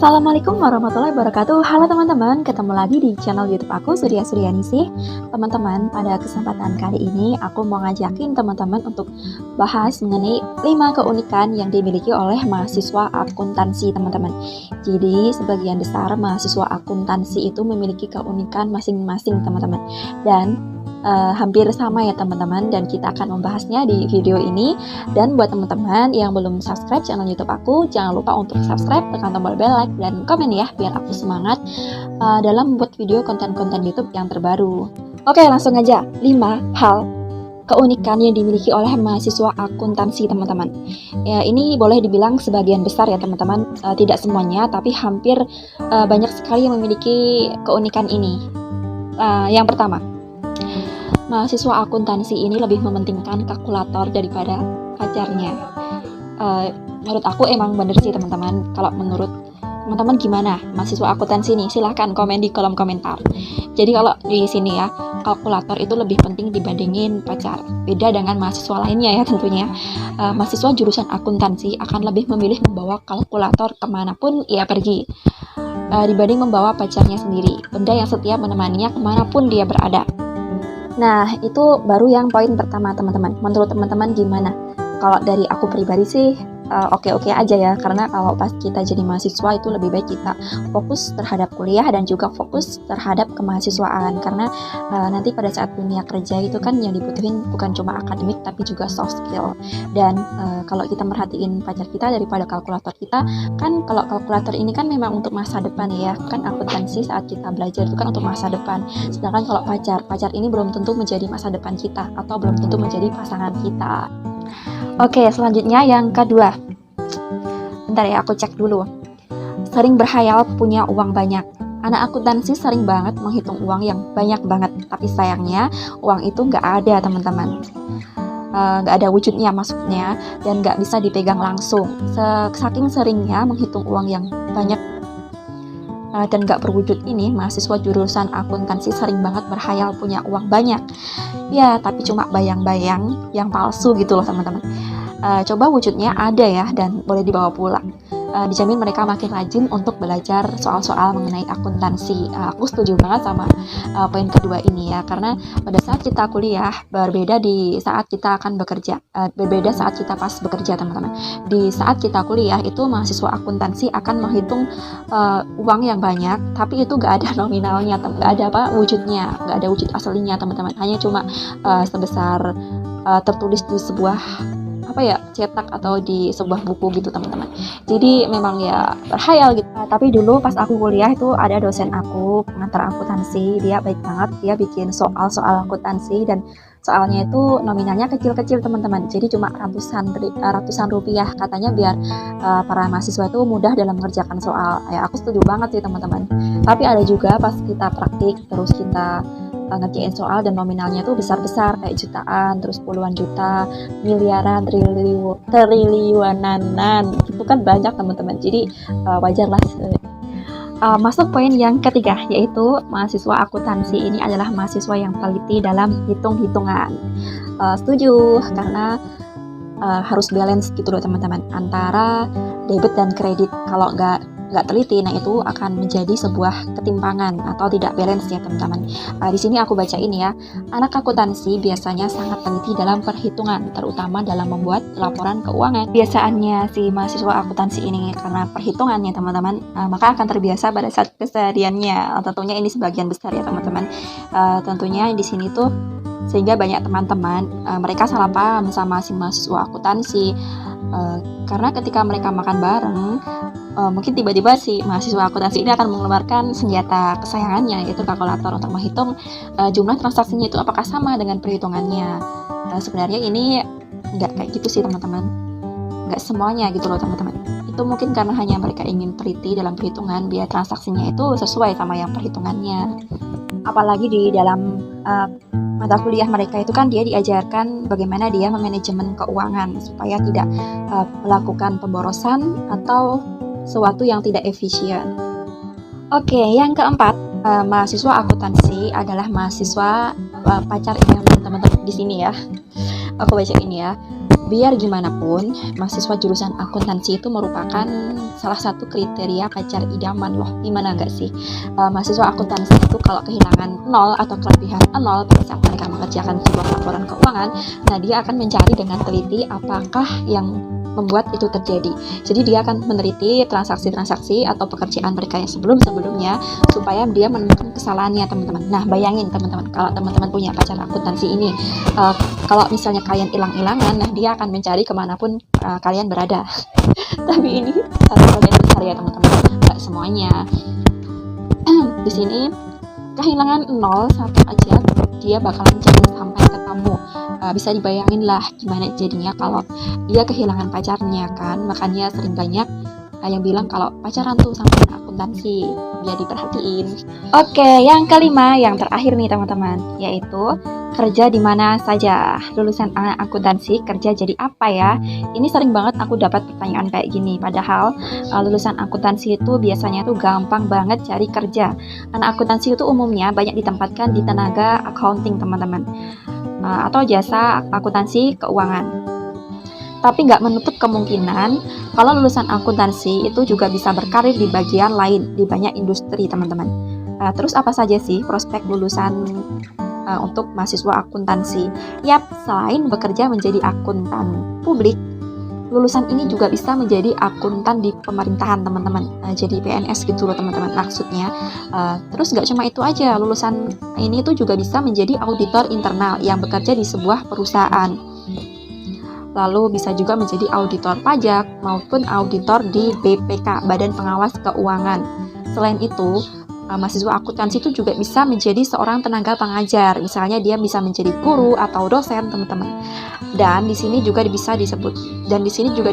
Assalamualaikum warahmatullahi wabarakatuh. Halo teman-teman, ketemu lagi di channel YouTube aku, Surya Suryaningsih. Teman-teman, pada kesempatan kali ini aku mau ngajakin teman-teman untuk bahas mengenai 5 keunikan yang dimiliki oleh mahasiswa akuntansi, teman-teman. Jadi, sebagian besar mahasiswa akuntansi itu memiliki keunikan masing-masing, teman-teman. Dan hampir sama ya teman-teman, dan kita akan membahasnya di video ini. Dan buat teman-teman yang belum subscribe channel YouTube aku, jangan lupa untuk subscribe, tekan tombol bell, like, dan komen ya, biar aku semangat dalam membuat video konten-konten YouTube yang terbaru. Oke, langsung aja. 5 hal keunikan yang dimiliki oleh mahasiswa akuntansi, teman-teman. Ya, ini boleh dibilang sebagian besar ya teman-teman, tidak semuanya, tapi hampir banyak sekali yang memiliki keunikan ini. Yang pertama, mahasiswa akuntansi ini lebih mementingkan kalkulator daripada pacarnya. Menurut aku emang bener sih teman-teman. Kalau menurut teman-teman gimana mahasiswa akuntansi ini? Silahkan komen di kolom komentar. Jadi kalau di sini ya, kalkulator itu lebih penting dibandingin pacar. Beda dengan mahasiswa lainnya ya tentunya. Mahasiswa jurusan akuntansi akan lebih memilih membawa kalkulator kemanapun ia pergi, dibanding membawa pacarnya sendiri, benda yang setia menemaninya kemanapun dia berada. Nah, itu baru yang poin pertama teman-teman. Menurut teman-teman gimana? Kalau dari aku pribadi sih oke-oke aja ya, karena kalau pas kita jadi mahasiswa itu lebih baik kita fokus terhadap kuliah dan juga fokus terhadap kemahasiswaan, karena nanti pada saat dunia kerja itu kan yang dibutuhin bukan cuma akademik tapi juga soft skill. Dan kalau kita merhatiin pacar kita daripada kalkulator kita, kan kalau kalkulator ini kan memang untuk masa depan ya, kan akuntansi saat kita belajar itu kan untuk masa depan. Sedangkan kalau pacar ini belum tentu menjadi masa depan kita atau belum tentu menjadi pasangan kita. Oke, selanjutnya yang kedua. Bentar ya, aku cek dulu. Sering berhayal punya uang banyak. Anak akuntansi sering banget menghitung uang yang banyak banget, tapi sayangnya uang itu nggak ada teman-teman. Nggak ada wujudnya maksudnya, dan nggak bisa dipegang langsung. Saking seringnya menghitung uang yang banyak dan nggak berwujud ini, mahasiswa jurusan akuntansi sering banget berhayal punya uang banyak. Ya, tapi cuma bayang-bayang yang palsu gitu loh teman-teman. Coba wujudnya ada ya, dan boleh dibawa pulang. Dijamin mereka makin rajin untuk belajar soal-soal mengenai akuntansi. Aku setuju banget sama poin kedua ini ya, karena pada saat kita kuliah berbeda di saat kita akan bekerja, berbeda saat kita pas bekerja teman-teman. Di saat kita kuliah itu mahasiswa akuntansi akan menghitung uang yang banyak, tapi itu gak ada nominalnya, gak ada wujudnya, gak ada wujud aslinya teman-teman. Hanya cuma sebesar tertulis di sebuah cetak atau di sebuah buku gitu teman-teman. Jadi memang ya berhayal gitu. Tapi dulu pas aku kuliah itu ada dosen aku, pengantar akuntansi, dia baik banget, dia bikin soal akuntansi dan soalnya itu nominalnya kecil-kecil teman-teman. Jadi cuma ratusan rupiah katanya, biar para mahasiswa itu mudah dalam mengerjakan soal. Ya aku setuju banget sih teman-teman. Tapi ada juga pas kita praktik terus kita ngerjain soal dan nominalnya tuh besar-besar kayak jutaan, terus puluhan juta, miliaran, triliunanan, itu kan banyak teman-teman. Jadi wajar lah. Masuk poin yang ketiga, yaitu mahasiswa akuntansi ini adalah mahasiswa yang teliti dalam hitung-hitungan. Setuju, karena harus balance gitu loh teman-teman, antara debit dan kredit. Kalau nggak teliti, nah itu akan menjadi sebuah ketimpangan atau tidak balance ya teman-teman. Di sini aku baca ini ya, anak akuntansi biasanya sangat teliti dalam perhitungan, terutama dalam membuat laporan keuangan. Biasaannya si mahasiswa akuntansi ini karena perhitungannya teman-teman, maka akan terbiasa pada saat kesehariannya. Tentunya ini sebagian besar ya teman-teman. Tentunya di sini tuh sehingga banyak teman-teman mereka salah paham sama si mahasiswa akuntansi, karena ketika mereka makan bareng, mungkin tiba-tiba si mahasiswa akuntansi ini akan mengeluarkan senjata kesayangannya, yaitu kalkulator, untuk menghitung jumlah transaksinya itu apakah sama dengan perhitungannya. Sebenarnya ini nggak kayak gitu sih teman-teman, nggak semuanya gitu loh teman-teman. Itu mungkin karena hanya mereka ingin teliti dalam perhitungan biar transaksinya itu sesuai sama yang perhitungannya. Apalagi di dalam mata kuliah mereka itu kan dia diajarkan bagaimana dia memanajemen keuangan supaya tidak melakukan pemborosan atau sesuatu yang tidak efisien. Oke, yang keempat, mahasiswa akuntansi adalah mahasiswa pacar yang teman-teman di sini ya. Aku baca ini ya. Biar gimana pun, mahasiswa jurusan akuntansi itu merupakan salah satu kriteria pacar idaman loh. Gimana enggak sih? Mahasiswa akuntansi itu kalau kehilangan nol atau kelebihan nol pada saat mereka mengerjakan sebuah laporan keuangan, nah dia akan mencari dengan teliti apakah yang membuat itu terjadi. Jadi dia akan meneliti transaksi-transaksi atau pekerjaan mereka yang sebelum-sebelumnya supaya dia menemukan kesalahannya, teman-teman. Nah, bayangin teman-teman, kalau teman-teman punya pacar akuntansi ini, kalau misalnya kalian hilang-hilangan, nah dia akan mencari kemanapun kalian berada. Tapi ini sebagian besar ya teman-teman, nggak semuanya. Di sini kehilangan 0, 1 aja dia bakalan cari sampai ketemu. Bisa dibayangin lah gimana jadinya kalau dia kehilangan pacarnya kan. Makanya sering banyak yang bilang kalau pacaran tuh sama akuntansi, biar diperhatiin. Oke, yang kelima, yang terakhir nih teman-teman, yaitu kerja di mana saja. Lulusan akuntansi kerja jadi apa ya? Ini sering banget aku dapat pertanyaan kayak gini. Padahal lulusan akuntansi itu biasanya tuh gampang banget cari kerja. Anak akuntansi itu umumnya banyak ditempatkan di tenaga accounting, teman-teman, atau jasa akuntansi keuangan. Tapi nggak menutup kemungkinan kalau lulusan akuntansi itu juga bisa berkarir di bagian lain, di banyak industri, teman-teman. Terus apa saja sih prospek lulusan untuk mahasiswa akuntansi? Yap, selain bekerja menjadi akuntan publik, lulusan ini juga bisa menjadi akuntan di pemerintahan, teman-teman. Jadi PNS gitu loh teman-teman maksudnya. Terus nggak cuma itu aja, lulusan ini tuh juga bisa menjadi auditor internal yang bekerja di sebuah perusahaan. Lalu bisa juga menjadi auditor pajak maupun auditor di BPK, Badan Pengawas Keuangan. Selain itu, mahasiswa akuntansi itu juga bisa menjadi seorang tenaga pengajar. Misalnya dia bisa menjadi guru atau dosen, teman-teman. Dan di sini juga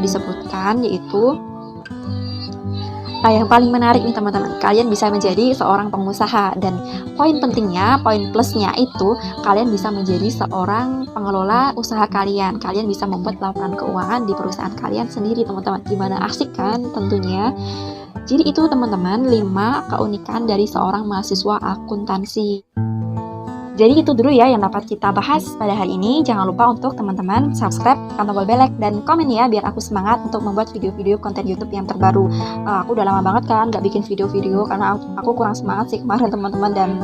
disebutkan yaitu yang paling menarik nih teman-teman, kalian bisa menjadi seorang pengusaha, dan poin pentingnya, poin plusnya itu kalian bisa menjadi seorang pengelola usaha kalian. Kalian bisa membuat laporan keuangan di perusahaan kalian sendiri, teman-teman. Gimana, asik kan tentunya. Jadi itu teman-teman 5 keunikan dari seorang mahasiswa akuntansi. Jadi itu dulu ya yang dapat kita bahas pada hari ini. Jangan lupa untuk teman-teman subscribe, tekan tombol bel dan komen ya, biar aku semangat untuk membuat video-video konten YouTube yang terbaru. Aku udah lama banget kan gak bikin video-video karena aku kurang semangat sih kemarin teman-teman, dan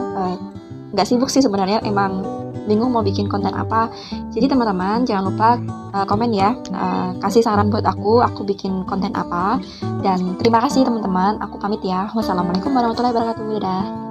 gak sibuk sih sebenarnya, emang bingung mau bikin konten apa. Jadi teman-teman jangan lupa komen ya, kasih saran buat aku bikin konten apa. Dan terima kasih teman-teman, aku pamit ya. Wassalamualaikum warahmatullahi wabarakatuh. Dadah.